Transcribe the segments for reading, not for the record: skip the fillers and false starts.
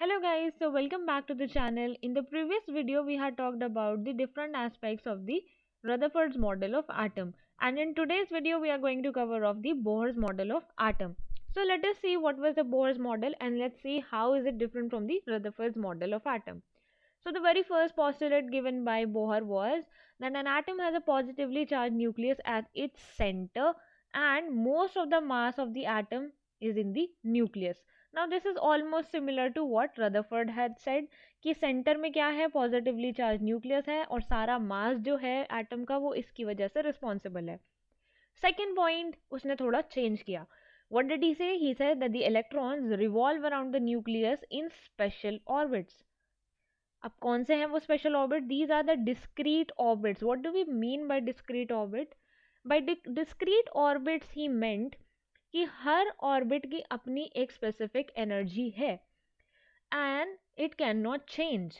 Hello guys, so welcome back to the channel. In the previous video we had talked about the different aspects of the Rutherford's model of atom, and in today's video we are going to cover off the Bohr's model of atom. So let us see what was the Bohr's model and let's see how is it different from the Rutherford's model of atom. So the very first postulate given by Bohr was that an atom has a positively charged nucleus at its center and most of the mass of the atom is in the nucleus. Now this is almost similar to what Rutherford had said कि centre में क्या है positively charge nucleus है और सारा मास जो है atom का वो इसकी वजह से रिस्पॉन्सिबल है. सेकेंड पॉइंट उसने थोड़ा चेंज किया. What did he say? He said that the electrons revolve around the nucleus in special orbits. अब कौन से हैं वो special orbit? These are the discrete orbits. What do we mean by discrete orbit? By discrete orbits he meant कि हर orbit की अपनी एक स्पेसिफिक एनर्जी है and it can not change.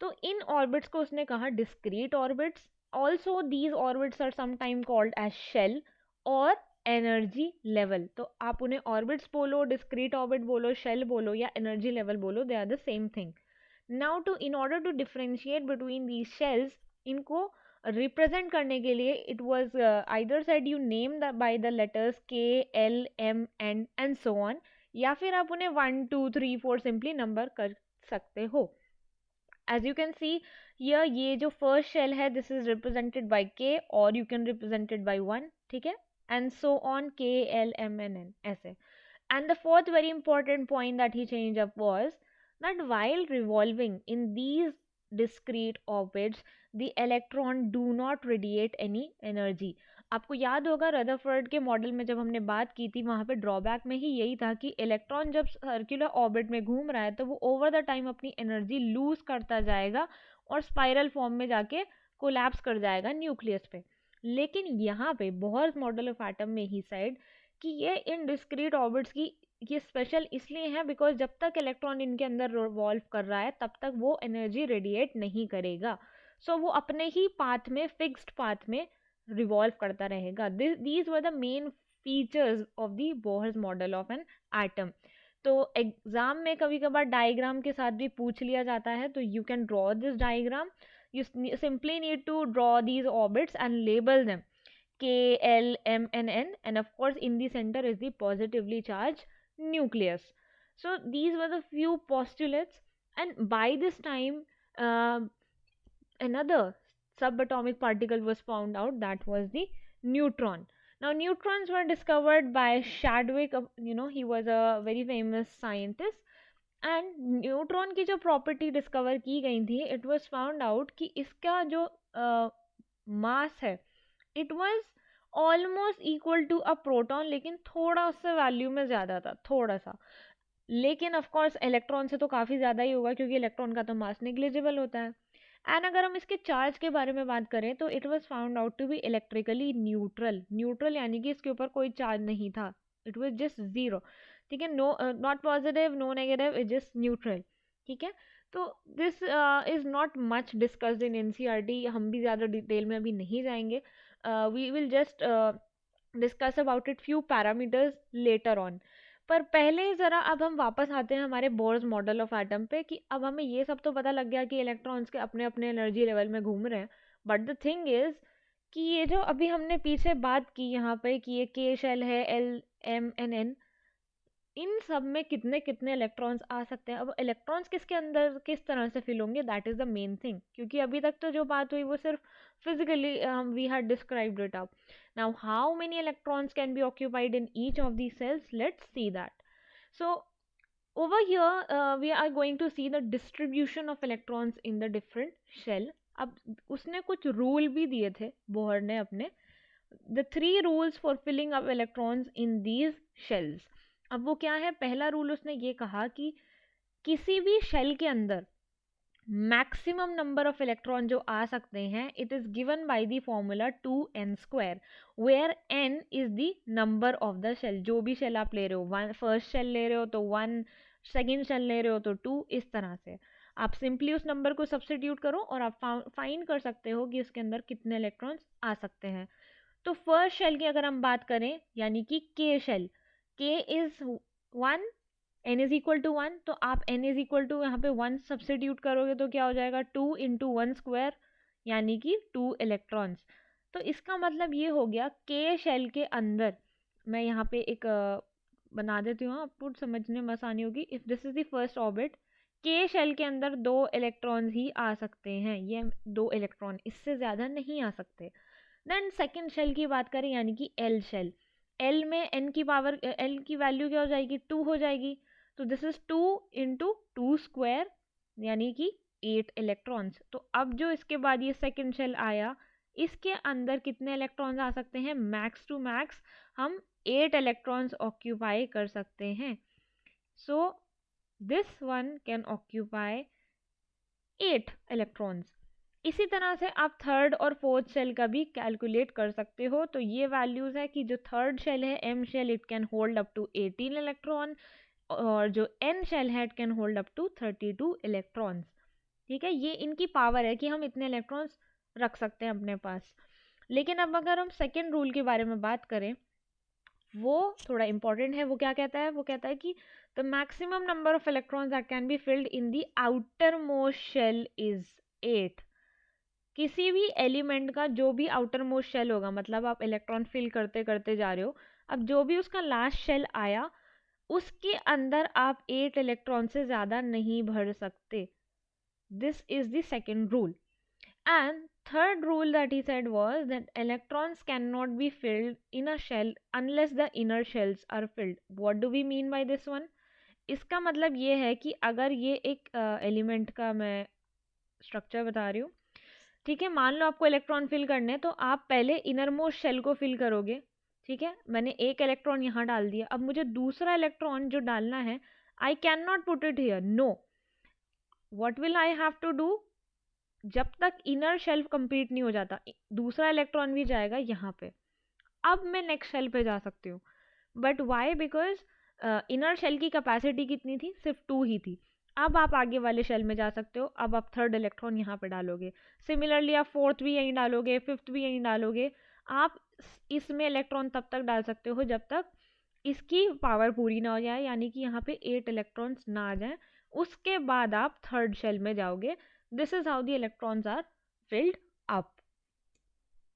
तो इन ऑर्बिट्स को उसने कहा discrete orbits. Also these orbits are sometime called as shell और एनर्जी लेवल. तो आप उन्हें ऑर्बिट्स बोलो, डिस्क्रीट ऑर्बिट बोलो, शेल बोलो या एनर्जी लेवल बोलो, they are the same thing. Now to in order to differentiate between these shells, इनको represent करने के लिए it was either said you name by the letters K, L, M, N and so on, या फिर आप उन्हें 1, 2, 3, 4 simply number कर सकते हो. As you can see here, ये जो first shell है this is represented by K or you can represent it by 1, ठीक है, and so on K, L, M and N ऐसे. And the fourth very important point that he changed up was that while revolving in these discrete orbits, the electron do not radiate any energy. आपको याद होगा Rutherford के model में जब हमने बात की थी वहाँ पे ड्रॉबैक में ही यही था कि इलेक्ट्रॉन जब सर्कुलर ऑर्बिट में घूम रहा है तो वो ओवर द टाइम अपनी एनर्जी लूज करता जाएगा और स्पाइरल फॉर्म में जाके कोलैप्स कर जाएगा न्यूक्लियस पे. लेकिन यहाँ पे बोहर्स मॉडल ऑफ एटम में ही साइड कि ये इन डिस्क्रीट ऑर्बिट्स की ये स्पेशल इसलिए है बिकॉज जब तक इलेक्ट्रॉन इनके अंदर रिवॉल्व कर रहा है तब तक वो एनर्जी रेडिएट नहीं करेगा. सो वो अपने ही पाथ में फिक्स्ड पाथ में रिवॉल्व करता रहेगा. These were the main features of the Bohr's model of an atom. तो एग्जाम में कभी कभार डायग्राम के साथ भी पूछ लिया जाता है तो you can draw this diagram. You simply need to draw these orbits and label them K, L, M and N, and of course in the center is the positively charged nucleus. So these were the few postulates, and by this time uh, another subatomic particle was found out, that was the neutron. Now neutrons were discovered by Chadwick. He was a very famous scientist. And neutron की जो property discover की गई थी it was found out कि इसका जो mass है it was almost equal to a proton, लेकिन थोड़ा उससे वैल्यू में ज़्यादा था, थोड़ा सा. लेकिन ऑफ कोर्स इलेक्ट्रॉन से तो काफ़ी ज़्यादा ही होगा क्योंकि इलेक्ट्रॉन का तो मास नेग्लिजिबल होता है. एंड अगर हम इसके चार्ज के बारे में बात करें तो it was found out to be electrically neutral. Neutral यानी कि इसके ऊपर कोई चार्ज नहीं था, इट वाज जस्ट ज़ीरो. ठीक है, no not positive no negative, it just neutral. ठीक है, तो this is not much discussed in NCERT. हम भी ज़्यादा डिटेल में अभी नहीं जाएंगे. We will just discuss about it few parameters later on. पर पहले ज़रा अब हम वापस आते हैं हमारे बोर्स मॉडल ऑफ एटम पे कि अब हमें ये सब तो पता लग गया कि इलेक्ट्रॉन्स के अपने अपने एनर्जी लेवल में घूम रहे हैं. बट द थिंग इज़ कि ये जो अभी हमने पीछे बात की यहाँ पे कि ये के शेल है, एल, एम एन एन, इन सब में कितने कितने इलेक्ट्रॉन्स आ सकते हैं. अब इलेक्ट्रॉन्स किसके अंदर किस तरह से फिल होंगे, that is the main thing. क्योंकि अभी तक तो जो बात हुई वो सिर्फ physically we had described it up. Now how many electrons can be occupied in each of the shells, let's see that. So over here we are going to see the distribution of electrons in the different shell. अब उसने कुछ rule भी दिए थे Bohr ने अपने, the 3 rules for filling up electrons in these shells. अब वो क्या है? पहला रूल उसने ये कहा कि किसी भी शेल के अंदर मैक्सिमम नंबर ऑफ इलेक्ट्रॉन जो आ सकते हैं it is given by the formula 2n² where n is the number of the shell. जो भी शेल आप ले रहे हो, फर्स्ट शेल ले रहे हो तो 1, सेकेंड शेल ले रहे हो तो 2, इस तरह से आप सिंपली उस नंबर को सब्स्टिट्यूट करो और आप फाइंड कर सकते हो कि उसके अंदर कितने इलेक्ट्रॉन्स आ सकते हैं. तो फर्स्ट शेल की अगर हम बात करें यानी कि K shell, K is 1 n is equal to 1, तो आप n इज इक्वल टू यहाँ पे 1 सब्सटीट्यूट करोगे तो क्या हो जाएगा 2 इंटू 1 स्क्वायर यानी कि 2 इलेक्ट्रॉन्स। तो इसका मतलब ये हो गया k शेल के अंदर, मैं यहाँ पे एक बना देती हूँ, आपको समझने में आसानी होगी। If this is the first orbit, k shell के अंदर 2 इलेक्ट्रॉन्स ही आ सकते हैं, ये 2 इलेक्ट्रॉन, इससे ज़्यादा नहीं आ सकते। देन सेकेंड शेल की बात करें यानी कि l शेल, l में n की पावर l की वैल्यू क्या हो जाएगी 2 हो जाएगी, तो दिस इज 2 इंटू 2 स्क्वायर यानी कि 8 इलेक्ट्रॉन्स। तो अब जो इसके बाद ये सेकेंड शेल आया, इसके अंदर कितने इलेक्ट्रॉन्स आ सकते हैं, मैक्स टू मैक्स हम 8 इलेक्ट्रॉन्स ऑक्यूपाई कर सकते हैं। So this one can occupy 8 electrons. इसी तरह से आप थर्ड और फोर्थ शेल का भी कैलकुलेट कर सकते हो। तो ये वैल्यूज है कि जो थर्ड शेल है m shell, it can hold up to 18 electron, और जो n शेल है it can hold up to 32 electrons. ठीक है, ये इनकी पावर है कि हम इतने इलेक्ट्रॉन्स रख सकते हैं अपने पास। लेकिन अब अगर हम सेकेंड रूल के बारे में बात करें, वो थोड़ा इंपॉर्टेंट है। वो क्या कहता है, वो कहता है कि the maximum number of electrons that can be filled in the outermost shell is 8। किसी भी एलिमेंट का जो भी आउटर मोस्ट शेल होगा, मतलब आप इलेक्ट्रॉन फिल करते करते जा रहे हो, अब जो भी उसका लास्ट शेल आया उसके अंदर आप 8 इलेक्ट्रॉन से ज़्यादा नहीं भर सकते। This is the second rule. And third rule that he said was that electrons cannot be filled in a shell unless the inner shells are filled. What do we mean by this one? इसका मतलब ये है कि अगर ये एक element का मैं स्ट्रक्चर बता रही हूँ, ठीक है, मान लो आपको इलेक्ट्रॉन फिल करने, तो आप पहले इनर मोस्ट शेल को फिल करोगे। ठीक है, मैंने एक इलेक्ट्रॉन यहाँ डाल दिया, अब मुझे दूसरा इलेक्ट्रॉन जो डालना है, I cannot put it here, no. What will I have to do, जब तक इनर शेल कंप्लीट नहीं हो जाता, दूसरा इलेक्ट्रॉन भी जाएगा यहाँ पे, अब मैं नेक्स्ट शेल पे जा सकती हूँ। But why, because inner shell की कैपेसिटी कितनी थी, सिर्फ 2 ही थी। अब आप आगे वाले शेल में जा सकते हो, अब आप थर्ड इलेक्ट्रॉन यहाँ पे डालोगे, सिमिलरली आप फोर्थ भी यहीं डालोगे, फिफ्थ भी यहीं डालोगे। आप इसमें इलेक्ट्रॉन तब तक डाल सकते हो जब तक इसकी पावर पूरी ना हो जाए, यानी कि यहाँ पे 8 इलेक्ट्रॉन्स ना आ जाए, उसके बाद आप थर्ड शेल में जाओगे। This is how the electrons are filled up.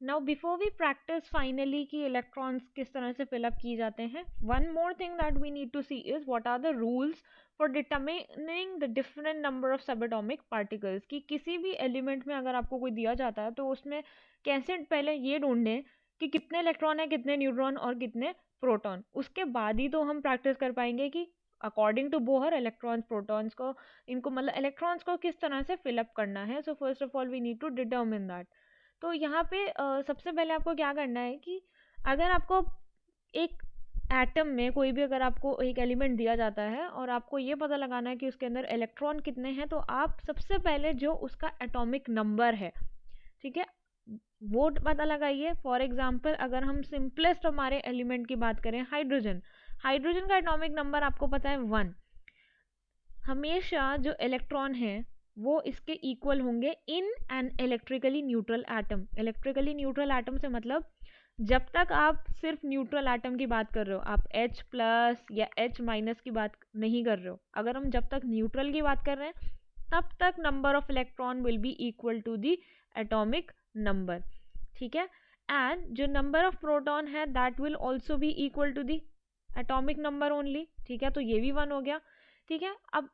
Now before we practice finally कि electrons किस तरह से fill up किए जाते हैं, one more thing that we need to see is what are the rules for determining the different number of subatomic particles। कि किसी भी element में अगर आपको कोई दिया जाता है तो उसमें कैसे पहले ये ढूंढें कि कितने इलेक्ट्रॉन है, कितने न्यूट्रॉन और कितने प्रोटॉन, उसके बाद ही तो हम प्रैक्टिस कर पाएंगे कि according to Bohr electrons protons को, इनको मतलब इलेक्ट्रॉन्स को किस तरह से फिलअप करना है। So first of all we need to determine that. तो यहाँ पे सबसे पहले आपको क्या करना है कि अगर आपको एक एटम में कोई भी अगर आपको एक एलिमेंट दिया जाता है और आपको ये पता लगाना है कि उसके अंदर इलेक्ट्रॉन कितने हैं, तो आप सबसे पहले जो उसका एटॉमिक नंबर है, ठीक है, वो पता लगाइए। फॉर एग्जाम्पल अगर हम सिंपलेस्ट हमारे एलिमेंट की बात करें, हाइड्रोजन, हाइड्रोजन का एटॉमिक नंबर आपको पता है 1। हमेशा जो इलेक्ट्रॉन है वो इसके इक्वल होंगे in an electrically neutral atom. Electrically neutral atom से मतलब जब तक आप सिर्फ न्यूट्रल एटम की बात कर रहे हो, आप H प्लस या H माइनस की बात नहीं कर रहे हो, अगर हम जब तक न्यूट्रल की बात कर रहे हैं तब तक number of electron will be equal to the atomic number. ठीक है, एंड जो नंबर ऑफ प्रोटॉन है that will also be equal to the atomic number only. ठीक है, तो ये भी 1 हो गया। ठीक है, अब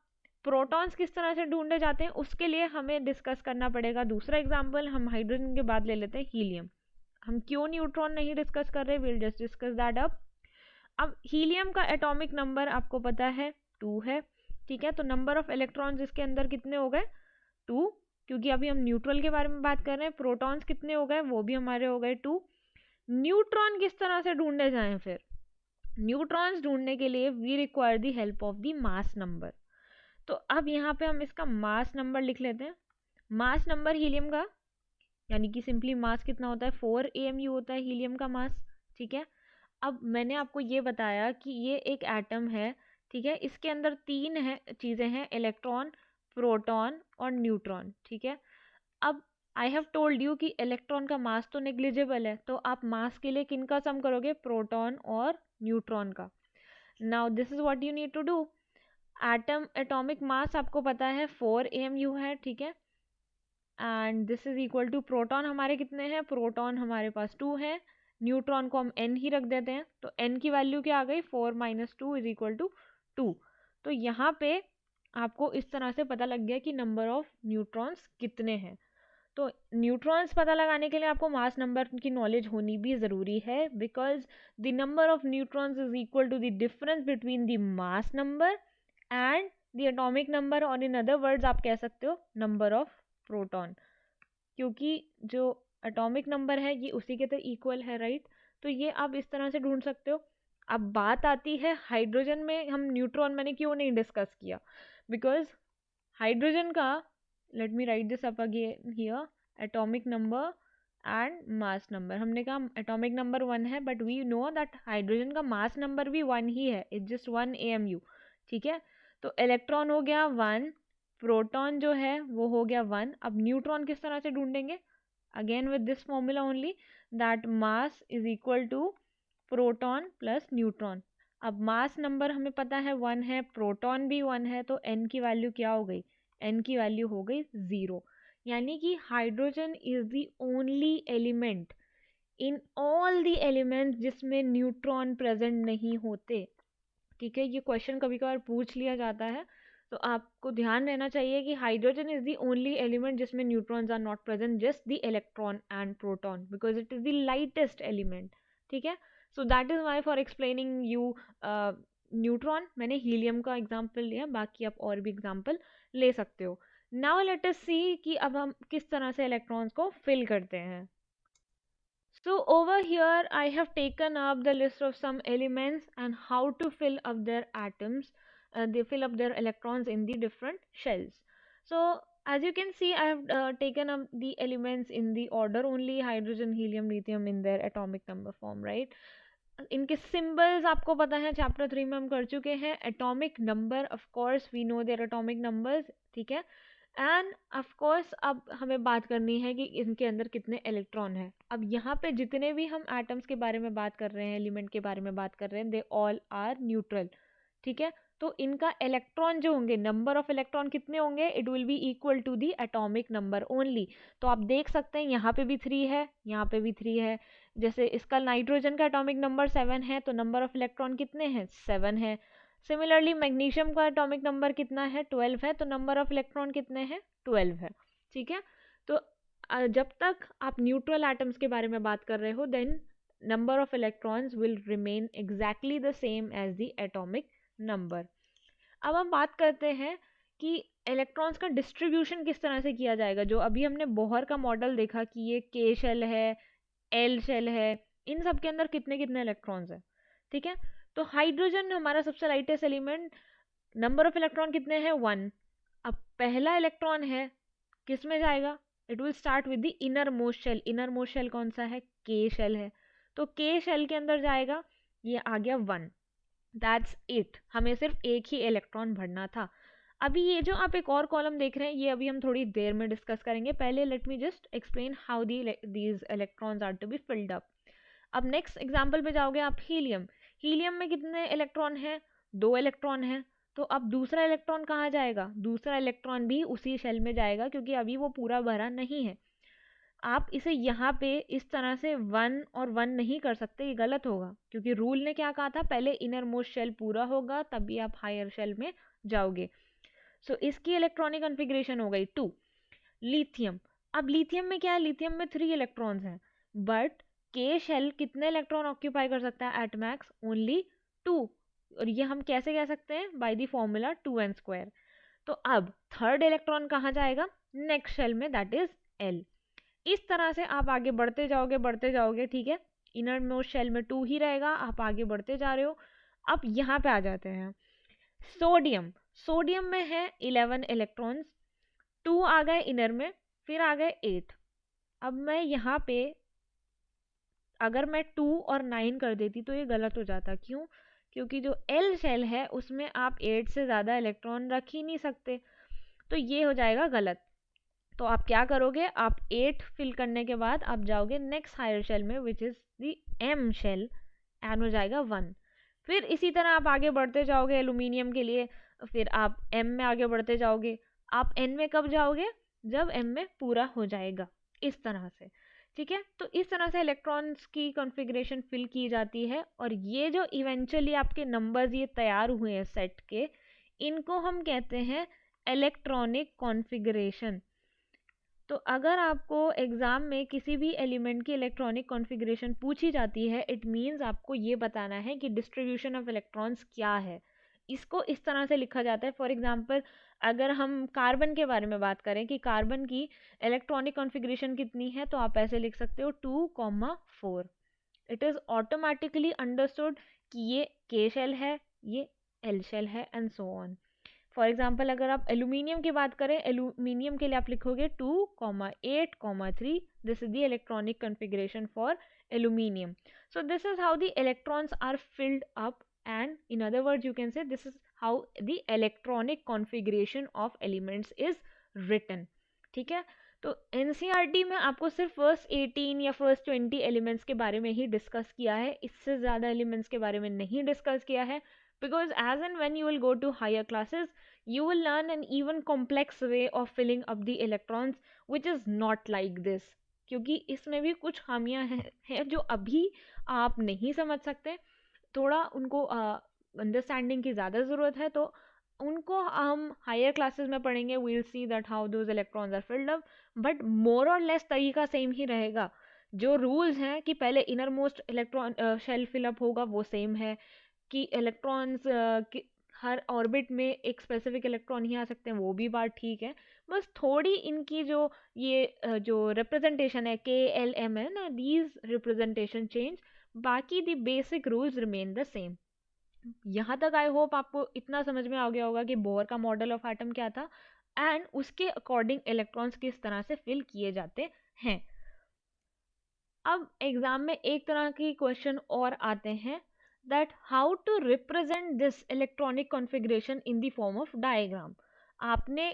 प्रोटॉन्स किस तरह से ढूंढे जाते हैं उसके लिए हमें डिस्कस करना पड़ेगा। दूसरा एग्जाम्पल हम हाइड्रोजन के बाद ले लेते हैं हीलियम। हम क्यों न्यूट्रॉन नहीं डिस्कस कर रहे, will just discuss that up. अब हीलियम का एटॉमिक नंबर आपको पता है 2 है। ठीक है, तो नंबर ऑफ इलेक्ट्रॉन्स इसके अंदर कितने हो गए 2, क्योंकि अभी हम न्यूट्रल के बारे में बात कर रहे हैं। प्रोटॉन्स कितने हो गए, वो भी हमारे हो गए 2। न्यूट्रॉन किस तरह से ढूंढे जाएं, फिर न्यूट्रॉन्स ढूंढने के लिए we require the help of the mass number. तो अब यहाँ पे हम इसका मास नंबर लिख लेते हैं। मास नंबर हीलियम का, यानी कि सिंपली मास कितना होता है 4 AMU होता है हीलियम का मास। ठीक है, अब मैंने आपको ये बताया कि ये एक एटम है। ठीक है, इसके अंदर 3 है चीज़ें हैं, इलेक्ट्रॉन, प्रोटॉन और न्यूट्रॉन। ठीक है, अब आई हैव टोल्ड यू कि इलेक्ट्रॉन का मास तो नेग्लिजिबल है, तो आप मास के लिए किन का सम करोगे, प्रोटॉन और न्यूट्रॉन का। Now this is what you need to do. Atomic mass आपको पता है 4 AMU है, ठीक है। And this is equal to proton हमारे कितने हैं, प्रोटॉन हमारे पास 2 है, न्यूट्रॉन को हम n ही रख देते हैं, तो n की वैल्यू क्या आ गई, 4 - 2 इज इक्वल टू 2। तो यहाँ पे आपको इस तरह से पता लग गया कि नंबर ऑफ न्यूट्रॉन्स कितने हैं। तो न्यूट्रॉन्स पता लगाने के लिए आपको मास नंबर की नॉलेज होनी भी ज़रूरी है, because the number of neutrons is equal to the difference between the mass number and the atomic number, और इन अदर वर्ड्स आप कह सकते हो नंबर ऑफ प्रोटॉन, क्योंकि जो एटॉमिक नंबर है ये उसी के तो इक्वल है, राइट। तो ये आप इस तरह से ढूंढ सकते हो। अब बात आती है हाइड्रोजन में, हम न्यूट्रॉन मैंने क्यों नहीं डिस्कस किया, बिकॉज हाइड्रोजन का, let me write this up again here, atomic number and mass number. हमने कहा एटॉमिक नंबर 1 है, but we know that hydrogen का मास नंबर भी 1 ही है, इट्स जस्ट 1 AMU, ठीक है। तो इलेक्ट्रॉन हो गया 1, प्रोटॉन जो है वो हो गया 1। अब न्यूट्रॉन किस तरह से ढूंढेंगे, again with this formula only, that mass is equal to proton plus neutron. अब मास नंबर हमें पता है 1 है, प्रोटॉन भी 1 है, तो n की वैल्यू क्या हो गई, n की वैल्यू हो गई 0। यानी कि hydrogen is the only element in all the elements जिसमें न्यूट्रॉन प्रेजेंट नहीं होते, ठीक है। ये क्वेश्चन कभी कभार पूछ लिया जाता है, तो आपको ध्यान रहना चाहिए कि hydrogen is the only element जिसमें neutrons are not present, just the electron and proton, because it is the lightest element, ठीक है। So that is why for explaining you neutron मैंने हीलियम का एग्जाम्पल लिया, बाकी आप और भी एग्जाम्पल ले सकते हो। नाउ लेट अस सी कि अब हम किस तरह से इलेक्ट्रॉन्स को फिल करते हैं। So over here I have taken up the list of some elements and how to fill up their atoms, they fill up their electrons in the different shells. So as you can see I have taken up the elements in the order only, hydrogen, helium, lithium in their atomic number form, right। इनके symbols आपको पता है, chapter 3 में हम कर चुके हैं। Atomic number, of course we know their atomic numbers, ठीक है। एंड ऑफ कोर्स अब हमें बात करनी है कि इनके अंदर कितने इलेक्ट्रॉन हैं। अब यहाँ पे जितने भी हम एटम्स के बारे में बात कर रहे हैं, एलिमेंट के बारे में बात कर रहे हैं, दे ऑल आर न्यूट्रल, ठीक है। तो इनका इलेक्ट्रॉन जो होंगे, नंबर ऑफ इलेक्ट्रॉन कितने होंगे, it will be equal to the atomic number only. तो आप देख सकते हैं यहाँ पे भी 3 है, यहाँ पे भी 3 है। जैसे इसका नाइट्रोजन का एटॉमिक नंबर 7 है, तो नंबर ऑफ इलेक्ट्रॉन कितने हैं, 7 है। सिमिलरली मैग्नीशियम का एटॉमिक नंबर कितना है, 12 है, तो नंबर ऑफ इलेक्ट्रॉन कितने हैं, 12 है, ठीक है। तो जब तक आप न्यूट्रल एटम्स के बारे में बात कर रहे हो, then number of electrons will remain exactly the same as the atomic number. अब हम बात करते हैं कि इलेक्ट्रॉन्स का डिस्ट्रीब्यूशन किस तरह से किया जाएगा। जो अभी हमने बोहर का मॉडल देखा कि ये के शेल है, एल शेल है, इन सब के अंदर कितने कितने इलेक्ट्रॉन्स हैं, ठीक है। तो हाइड्रोजन हमारा सबसे lightest element, number of electron कितने हैं, 1। अब पहला इलेक्ट्रॉन है किस में जाएगा, it will start with the innermost shell. Innermost shell कौन सा है, के शेल है, तो के शेल के अंदर जाएगा, ये आ गया 1, दैट्स इट। हमें सिर्फ एक ही इलेक्ट्रॉन भरना था। अभी ये जो आप एक और कॉलम देख रहे हैं, ये अभी हम थोड़ी देर में डिस्कस करेंगे। पहले let me just explain how these electrons are to be filled up. अब नेक्स्ट एग्जाम्पल पे जाओगे आप, हीलियम। हीलियम में कितने इलेक्ट्रॉन है, 2 इलेक्ट्रॉन है। तो अब दूसरा इलेक्ट्रॉन कहाँ जाएगा, दूसरा इलेक्ट्रॉन भी उसी शेल में जाएगा, क्योंकि अभी वो पूरा भरा नहीं है। आप इसे यहाँ पे इस तरह से 1 और 1 नहीं कर सकते, ये गलत होगा, क्योंकि रूल ने क्या कहा था, पहले इनर मोस्ट शेल पूरा होगा तभी आप हायर शेल में जाओगे। सो इसकी इलेक्ट्रॉनिक कॉन्फ़िगरेशन हो गई 2। लिथियम, अब लिथियम में क्या है, लिथियम में 3 इलेक्ट्रॉन्स हैं, बट के शेल कितने इलेक्ट्रॉन ऑक्यूपाई कर सकता है, एट मैक्स ओनली 2। और ये हम कैसे कह सकते हैं, बाय द फॉर्मूला 2n²। तो अब थर्ड इलेक्ट्रॉन कहाँ जाएगा, नेक्स्ट शेल में, दैट इज एल। इस तरह से आप आगे बढ़ते जाओगे, ठीक है। इनर मोस्ट शेल में 2 ही रहेगा, आप आगे बढ़ते जा रहे हो। अब यहाँ पे आ जाते हैं सोडियम। सोडियम में है 11 इलेक्ट्रॉन्स, 2 आ गए इनर में, फिर आ गए 8। अब मैं यहाँ पे अगर मैं 2 और 9 कर देती तो ये गलत हो जाता, क्यों, क्योंकि जो एल शेल है उसमें आप 8 से ज़्यादा इलेक्ट्रॉन रख ही नहीं सकते, तो ये हो जाएगा गलत। तो आप क्या करोगे, आप 8 फिल करने के बाद आप जाओगे नेक्स्ट हायर शेल में, which is the M shell, and हो जाएगा 1। फिर इसी तरह आप आगे बढ़ते जाओगे। एल्यूमिनियम के लिए फिर आप m में आगे बढ़ते जाओगे, आप n में कब जाओगे, जब m में पूरा हो जाएगा, इस तरह से। ठीक है, तो इस तरह से इलेक्ट्रॉन्स की कॉन्फ़िगरेशन फिल की जाती है। और ये जो इवेंचुअली आपके नंबर्स ये तैयार हुए हैं सेट के, इनको हम कहते हैं इलेक्ट्रॉनिक कॉन्फ़िगरेशन। तो अगर आपको एग्जाम में किसी भी एलिमेंट की इलेक्ट्रॉनिक कॉन्फ़िगरेशन पूछी जाती है, इट मीन्स आपको ये बताना है कि डिस्ट्रीब्यूशन ऑफ इलेक्ट्रॉन्स क्या है। इसको इस तरह से लिखा जाता है। फॉर एग्जांपल, अगर हम कार्बन के बारे में बात करें कि कार्बन की इलेक्ट्रॉनिक कॉन्फ़िगरेशन कितनी है, तो आप ऐसे लिख सकते हो 2,4। इट इज़ ऑटोमेटिकली अंडरस्टूड कि ये के शेल है, ये एल शेल है, and so on. For example, अगर आप एल्यूमिनियम की बात करें, एल्यूमिनियम के लिए आप लिखोगे 2,8,3। This is the electronic configuration for aluminium. So this is how the electrons are filled up, and in other words you can say this is how the electronic configuration of elements is written. ठीक है, तो NCERT में आपको सिर्फ first 18 या first 20 elements के बारे में ही डिस्कस किया है, इससे ज़्यादा एलिमेंट्स के बारे में नहीं डिस्कस किया है, because as and when you will go to higher classes you will learn an even complex way of filling up the electrons which is not like this. क्योंकि इसमें भी कुछ खामियां हैं जो अभी आप नहीं समझ सकते, थोड़ा उनको अंडरस्टैंडिंग की ज़्यादा ज़रूरत है, तो उनको हम हायर क्लासेस में पढ़ेंगे. We will see that how those electrons are filled up, but more or less तरीका सेम ही रहेगा. जो रूल्स हैं कि पहले innermost electron shell fill up होगा वो सेम है, कि इलेक्ट्रॉन्स हर ऑर्बिट में एक स्पेसिफिक इलेक्ट्रॉन ही आ सकते हैं, वो भी बात ठीक है. बस थोड़ी इनकी जो ये जो रिप्रेजेंटेशन है KLM है ना, दीज रिप्रेजेंटेशन चेंज, बाकी the basic rules remain the same. यहाँ तक आई होप आपको इतना समझ में आ गया होगा कि बोर का मॉडल ऑफ एटम क्या था एंड उसके अकॉर्डिंग इलेक्ट्रॉन्स किस तरह से फिल किए जाते हैं. अब एग्जाम में एक तरह की क्वेश्चन और आते हैं, that how to represent this electronic configuration in the form of diagram. आपने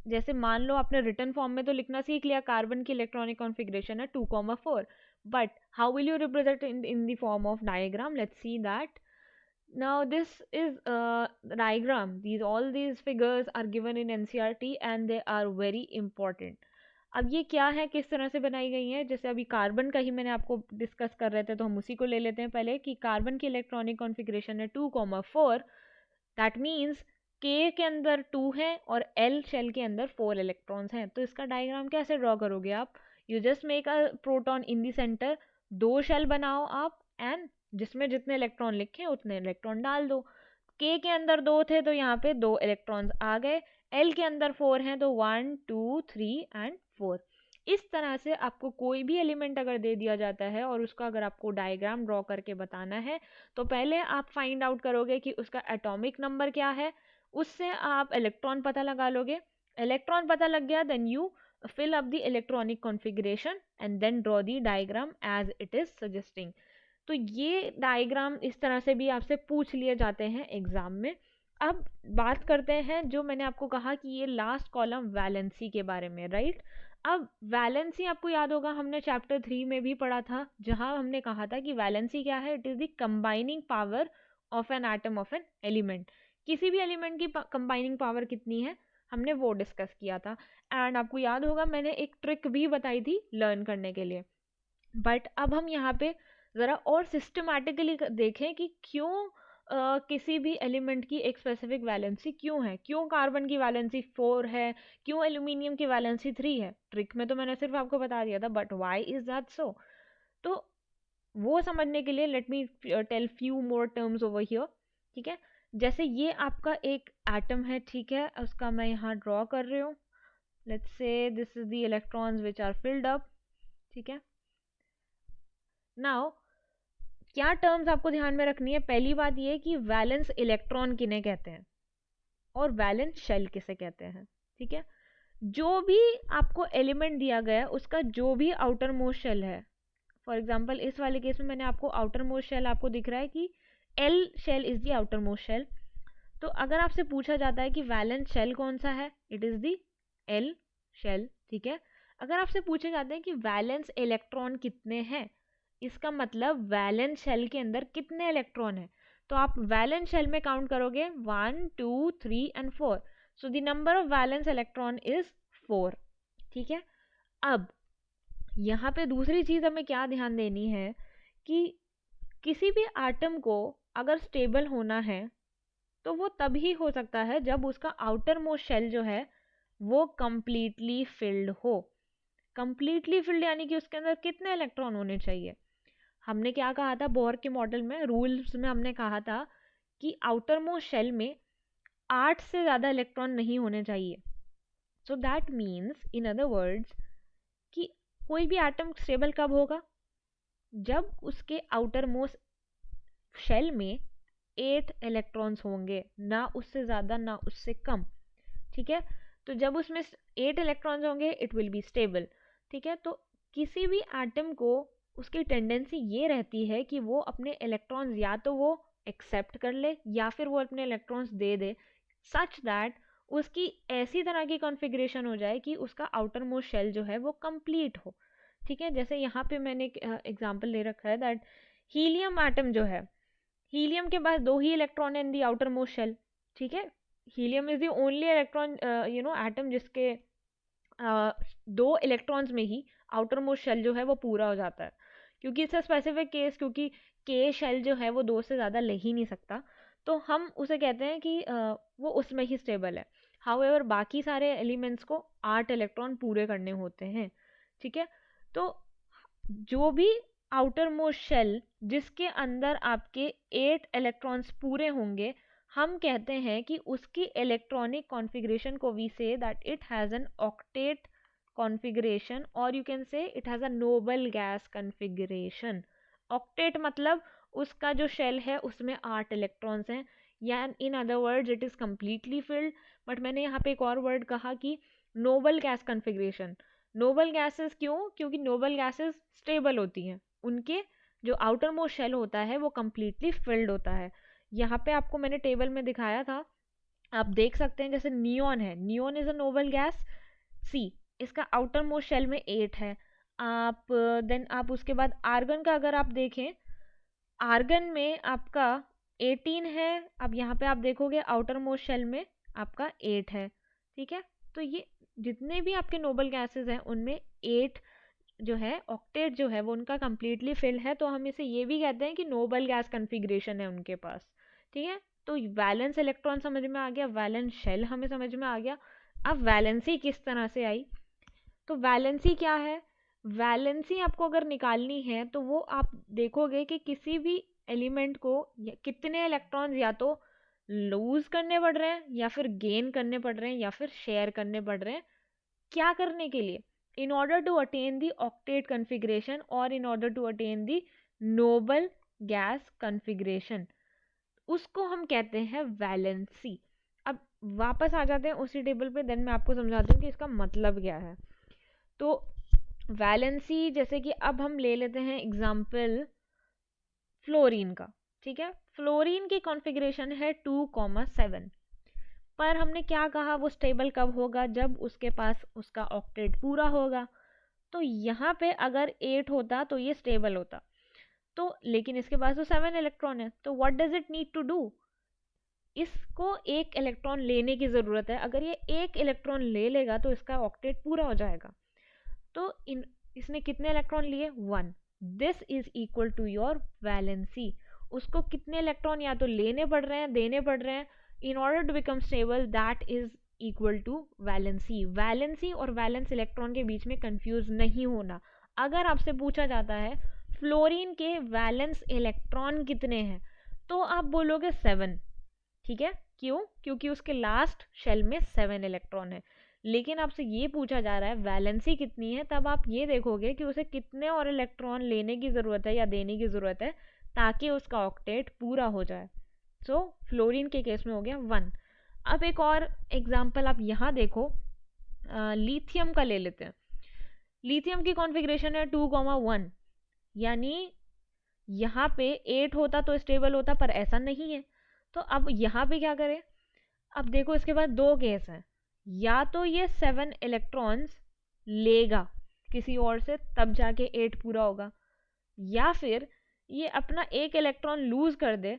जैसे मान लो आपने रिटन फॉर्म में तो लिखना सीख लिया कार्बन की इलेक्ट्रॉनिक कॉन्फ़िगरेशन है 2,4, but how will you represent in the form of diagram? Let's see that. Now this is a diagram. All these figures are given in NCERT and they are very important. अब ये क्या है, किस तरह से बनाई गई है? जैसे अभी कार्बन का ही मैंने आपको डिस्कस कर रहे थे, तो हम उसी को ले लेते हैं पहले, कि कार्बन की इलेक्ट्रॉनिक कॉन्फ़िगरेशन है 2,4. दैट मीन्स K के अंदर 2 है और L शेल के अंदर 4 इलेक्ट्रॉन्स हैं. तो इसका डायग्राम कैसे ड्रॉ करोगे आप? You just make a proton in the centre, 2 shell बनाओ आप, एंड जिसमें जितने इलेक्ट्रॉन लिखे उतने इलेक्ट्रॉन डाल दो. K के अंदर 2 थे तो यहाँ पे 2 इलेक्ट्रॉन्स आ गए, L के अंदर 4 हैं तो 1 2 3 एंड 4. इस तरह से आपको कोई भी एलिमेंट अगर दे दिया जाता है और उसका अगर आपको डायग्राम ड्रॉ करके बताना है, तो पहले आप फाइंड आउट करोगे कि उसका एटॉमिक नंबर क्या है, उससे आप इलेक्ट्रॉन पता लगा लोगे. इलेक्ट्रॉन पता लग गया, then you fill up the electronic configuration and then draw the diagram as it is suggesting. तो ये डायग्राम इस तरह से भी आपसे पूछ लिए जाते हैं एग्जाम में. अब बात करते हैं, जो मैंने आपको कहा कि ये लास्ट कॉलम वैलेंसी के बारे में, राइट? अब वैलेंसी आपको याद होगा हमने चैप्टर 3 में भी पढ़ा था, जहां हमने कहा था कि वैलेंसी क्या है? It is the combining power of an atom of an element. किसी भी एलिमेंट की कंबाइनिंग पावर कितनी है, हमने वो डिस्कस किया था. एंड आपको याद होगा मैंने एक ट्रिक भी बताई थी लर्न करने के लिए. बट अब हम यहाँ पे ज़रा और सिस्टमैटिकली देखें कि क्यों किसी भी एलिमेंट की एक स्पेसिफिक वैलेंसी क्यों है, क्यों कार्बन की वैलेंसी 4 है, क्यों एल्यूमिनियम की वैलेंसी 3 है. ट्रिक में तो मैंने सिर्फ आपको बता दिया था, but why is that so? तो वो समझने के लिए let me tell few more terms over here. ठीक है, जैसे ये आपका एक एटम है, ठीक है, उसका मैं यहाँ ड्रॉ कर रही हूँ. Let's say this is the electrons which are filled up. ठीक है, नाउ क्या टर्म्स आपको ध्यान में रखनी है? पहली बात ये कि वैलेंस इलेक्ट्रॉन किन्हें कहते हैं और वैलेंस शेल किसे कहते हैं. ठीक है, जो भी आपको एलिमेंट दिया गया उसका जो भी आउटर मोस्ट शेल है, फॉर एग्जांपल इस वाले केस में मैंने आपको आउटर मोस्ट शेल आपको दिख रहा है कि L shell is the outermost shell. तो अगर आपसे पूछा जाता है कि वैलेंस शेल कौन सा है, it is the L shell. ठीक है, अगर आपसे पूछे जाते हैं कि वैलेंस इलेक्ट्रॉन कितने हैं, इसका मतलब वैलेंस शेल के अंदर कितने इलेक्ट्रॉन है, तो आप वैलेंस शेल में काउंट करोगे 1 2 3 and 4, so the number of valence electron is 4। ठीक है, अब यहाँ पे दूसरी चीज हमें क्या ध्यान देनी है कि किसी भी एटम को अगर स्टेबल होना है तो वो तभी हो सकता है जब उसका आउटर मोस्ट शेल जो है वो कंप्लीटली फिल्ड हो। कंप्लीटली फिल्ड यानी कि उसके अंदर कितने इलेक्ट्रॉन होने चाहिए? हमने क्या कहा था बोर के मॉडल में, रूल्स में हमने कहा था कि आउटर मोस्ट शेल में 8 से ज़्यादा इलेक्ट्रॉन नहीं होने चाहिए। So that means in other words कि कोई भी एटम स्टेबल कब होगा? जब उसके आउटर मोस्ट शेल में 8 इलेक्ट्रॉन्स होंगे, ना उससे ज़्यादा ना उससे कम। ठीक है, तो जब उसमें 8 इलेक्ट्रॉन्स होंगे इट विल बी स्टेबल। ठीक है, तो किसी भी एटम को उसकी टेंडेंसी ये रहती है कि वो अपने इलेक्ट्रॉन्स या तो वो एक्सेप्ट कर ले या फिर वो अपने electrons they they, such that उसकी ऐसी तरह की कॉन्फ़िगरेशन हो जाए कि उसका आउटर मोस्ट शेल जो है वो कंप्लीट हो। ठीक है, जैसे यहाँ पे मैंने एक एग्जांपल ले रखा है दैट हीलियम एटम जो है, हीलियम के पास 2 ही इलेक्ट्रॉन है इन दी आउटर मोस्ट शेल। ठीक है, helium is the only electron atom जिसके 2 इलेक्ट्रॉन्स में ही आउटर मोस्ट शेल जो है वो पूरा हो जाता है, क्योंकि इट्स अ स्पेसिफिक केस, क्योंकि के शेल जो है वो 2 से ज़्यादा ले ही नहीं सकता, तो हम उसे कहते हैं कि वो उसमें ही स्टेबल है। हाउएवर बाकी सारे एलिमेंट्स को 8 इलेक्ट्रॉन पूरे करने होते हैं। ठीक है, तो जो भी आउटर मोस्ट शेल जिसके अंदर आपके 8 इलेक्ट्रॉन्स पूरे होंगे, हम कहते हैं कि उसकी इलेक्ट्रॉनिक कॉन्फ़िगरेशन को we say that it has an octet configuration, और you can say it has a noble gas configuration. Octet मतलब उसका जो शेल है उसमें 8 इलेक्ट्रॉन्स हैं, या in other words it is completely field. But मैंने यहाँ पे एक और वर्ड कहा कि Nobel gas configuration. Noble gases क्यों? क्योंकि नोबल गैसेस स्टेबल होती हैं, उनके जो आउटर मोस्ट शेल होता है वो कम्प्लीटली फिल्ड होता है। यहाँ पे आपको मैंने टेबल में दिखाया था, आप देख सकते हैं, जैसे नियॉन है, neon is a noble gas see, इसका आउटर मोस्ट शेल में 8 है। आप देन आप उसके बाद आर्गन का अगर आप देखें, आर्गन में आपका 18 है। अब यहाँ पे आप देखोगे आउटर मोस्ट शेल में आपका 8 है। ठीक है, तो ये जितने भी आपके नोबल गैसेस हैं उनमें 8 जो है, ऑक्टेट जो है वो उनका कम्प्लीटली फिल है, तो हम इसे ये भी कहते हैं कि नोबल गैस कन्फिग्रेशन है उनके पास। ठीक है, तो वैलेंस इलेक्ट्रॉन समझ में आ गया, वैलेंस शेल हमें समझ में आ गया। अब वैलेंसी किस तरह से आई? तो वैलेंसी क्या है? वैलेंसी आपको अगर निकालनी है तो वो आप देखोगे कि किसी भी एलिमेंट को कितने इलेक्ट्रॉन्स या तो लूज करने पड़ रहे हैं या फिर गेन करने पड़ रहे हैं या फिर शेयर करने पड़ रहे हैं। क्या करने के लिए? in order to attain the octet configuration or in order to attain the noble gas configuration, उसको हम कहते हैं वैलेंसी। अब वापस आ जाते हैं उसी टेबल पे, देन मैं आपको समझाती हूँ कि इसका मतलब क्या है। तो वैलेंसी, जैसे कि अब हम ले लेते हैं एग्जाम्पल फ्लोरीन का। ठीक है, फ्लोरीन की कॉन्फ़िगरेशन है 2,7, पर हमने क्या कहा वो स्टेबल कब होगा? जब उसके पास उसका ऑक्टेट पूरा होगा। तो यहाँ पे अगर 8 होता तो ये स्टेबल होता, तो लेकिन इसके पास तो 7 इलेक्ट्रॉन है, तो what does it need to do? इसको एक इलेक्ट्रॉन लेने की ज़रूरत है। अगर ये एक इलेक्ट्रॉन ले लेगा तो इसका ऑक्टेट पूरा हो जाएगा। तो इसने कितने इलेक्ट्रॉन लिए? 1। This is equal to your valency. उसको कितने इलेक्ट्रॉन या तो लेने पड़ रहे हैं, देने पड़ रहे हैं in order to become stable, that is equal to valency. Valency और वैलेंस इलेक्ट्रॉन के बीच में कंफ्यूज नहीं होना। अगर आपसे पूछा जाता है फ्लोरीन के वैलेंस इलेक्ट्रॉन कितने हैं, तो आप बोलोगे 7। ठीक है, क्यों? क्योंकि उसके लास्ट शेल में 7 इलेक्ट्रॉन है। लेकिन आपसे ये पूछा जा रहा है वैलेंसी कितनी है, तब आप ये देखोगे कि उसे कितने और इलेक्ट्रॉन लेने की ज़रूरत है या देने की ज़रूरत है ताकि उसका ऑक्टेट पूरा हो जाए। सो फ्लोरीन के केस में हो गया 1। अब एक और एग्जांपल आप यहाँ देखो, लिथियम का ले लेते हैं। लिथियम की कॉन्फ़िगरेशन है 2,1, यानी यहाँ पे 8 होता तो स्टेबल होता, पर ऐसा नहीं है। तो अब यहाँ पे क्या करें? अब देखो इसके बाद 2 केस हैं, या तो ये 7 इलेक्ट्रॉन्स लेगा किसी और से तब जाके 8 पूरा होगा, या फिर ये अपना एक इलेक्ट्रॉन लूज कर दे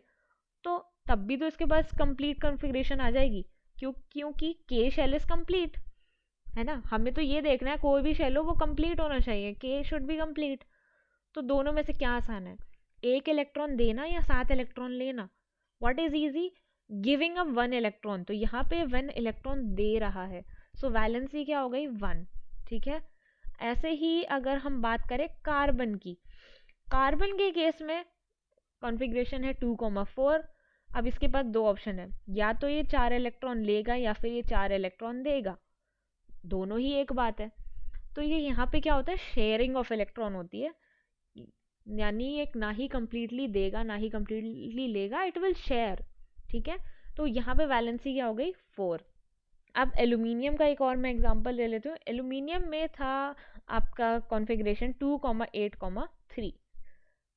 तो तब भी तो इसके पास कंप्लीट कॉन्फ़िगरेशन आ जाएगी, क्योंकि के शेल इज कंप्लीट, है ना। हमें तो ये देखना है कोई भी शेल हो वो कंप्लीट होना चाहिए, के शुड बी कंप्लीट। तो दोनों में से क्या आसान है, एक इलेक्ट्रॉन देना या 7 इलेक्ट्रॉन लेना? What is easy? Giving up 1 electron. तो यहाँ पे 1 इलेक्ट्रॉन दे रहा है, सो वैलेंसी क्या हो गई 1, ठीक है। ऐसे ही अगर हम बात करें कार्बन की, कार्बन के केस में कॉन्फ़िगरेशन है 2,4। अब इसके पास दो ऑप्शन है, या तो ये 4 इलेक्ट्रॉन लेगा या फिर ये 4 इलेक्ट्रॉन देगा, दोनों ही एक बात है। तो ये यहाँ पे क्या होता है, शेयरिंग ऑफ इलेक्ट्रॉन होती है, यानी एक ना ही कंप्लीटली देगा ना ही कंप्लीटली लेगा, इट विल शेयर, ठीक है। तो यहाँ पे वैलेंसी क्या हो गई 4। अब एल्यूमिनियम का एक और मैं एग्जांपल ले लेती हूँ। एल्यूमिनियम में था आपका कॉन्फ़िगरेशन 2,8,3।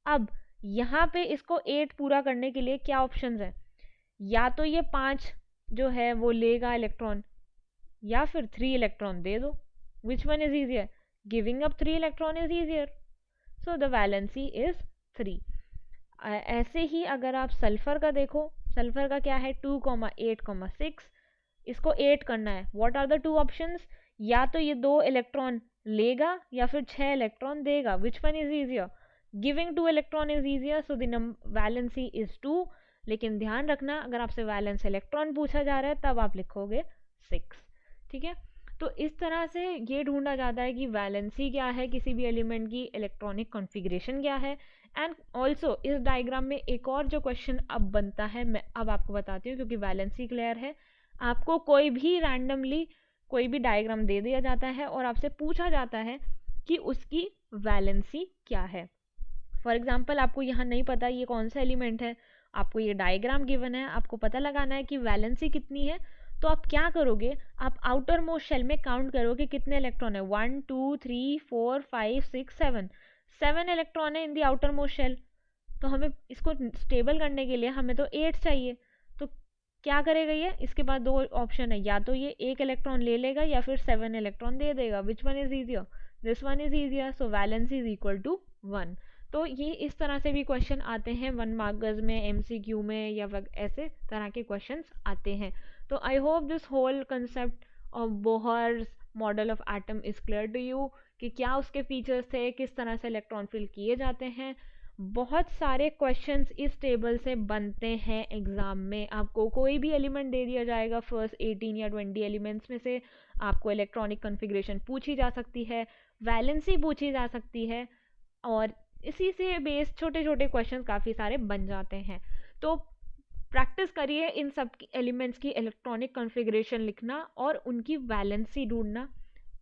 अब यहाँ पे इसको 8 पूरा करने के लिए क्या ऑप्शंस हैं, या तो ये 5 जो है वो लेगा इलेक्ट्रॉन, या फिर 3 इलेक्ट्रॉन दे दो। विच one is easier? Giving up 3 electron is easier, so the valency is 3। ऐसे ही अगर आप सल्फर का देखो, सल्फर का क्या है 2,8,6, इसको 8 करना है। What are the two options? या तो ये 2 इलेक्ट्रॉन लेगा या फिर 6 इलेक्ट्रॉन देगा। Which one is easier? Giving 2 electron is easier, so the valency is 2। लेकिन ध्यान रखना, अगर आपसे वैलेंस इलेक्ट्रॉन पूछा जा रहा है तब आप लिखोगे 6, ठीक है। तो इस तरह से ये ढूंढा जाता है कि वैलेंसी क्या है किसी भी एलिमेंट की, इलेक्ट्रॉनिक कॉन्फ़िगरेशन क्या है। एंड ऑल्सो इस डायग्राम में एक और जो क्वेश्चन अब बनता है, मैं अब आपको बताती हूँ, क्योंकि वैलेंसी क्लियर है। आपको कोई भी रैंडमली कोई भी डायग्राम दे दिया जाता है और आपसे पूछा जाता है कि उसकी वैलेंसी क्या है। फॉर एग्जाम्पल आपको यहाँ नहीं पता ये कौन सा एलिमेंट है, आपको ये डायग्राम गिवन है, आपको पता लगाना है कि वैलेंसी कितनी है। तो आप क्या करोगे, आप आउटर मोस्ट शेल में काउंट करोगे कितने इलेक्ट्रॉन है, 1 2 3 4 5 6 7 इलेक्ट्रॉन है इन दी आउटर मोस्ट शेल। तो हमें इसको स्टेबल करने के लिए हमें तो 8 चाहिए। तो क्या करेगा ये, इसके पास दो ऑप्शन है, या तो ये 1 इलेक्ट्रॉन ले लेगा या फिर 7 इलेक्ट्रॉन दे देगा। Which one is easier? This one is easier, so valency is equal to 1। तो ये इस तरह से भी क्वेश्चन आते हैं 1 मार्कर्स में, एमसीक्यू में, या ऐसे तरह के क्वेश्चंस आते हैं। तो I hope this whole concept of Bohr's model of atom is clear to you, कि क्या उसके फीचर्स थे, किस तरह से इलेक्ट्रॉन फिल किए जाते हैं। बहुत सारे क्वेश्चंस इस टेबल से बनते हैं एग्जाम में। आपको कोई भी एलिमेंट दे दिया जाएगा, फर्स्ट 18 या 20 एलिमेंट्स में से आपको इलेक्ट्रॉनिक कॉन्फ़िगरेशन पूछी जा सकती है, वैलेंसी पूछी जा सकती है, और इसी से बेस छोटे छोटे क्वेश्चन काफ़ी सारे बन जाते हैं। तो प्रैक्टिस करिए इन सब एलिमेंट्स की इलेक्ट्रॉनिक कॉन्फ़िगरेशन लिखना और उनकी वैलेंसी ढूंढना।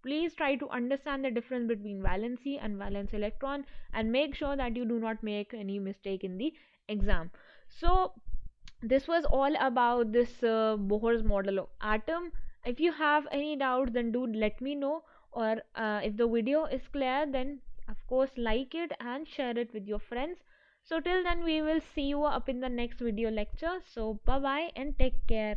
Please try to understand the difference between valency and valence electron, and make sure that you do not make any mistake in the exam. So this was all about this Bohr's model of atom. If you have any doubts, then do let me know, or if the video is clear, then of course like it and share it with your friends. So till then, we will see you up in the next video lecture. So bye bye and take care.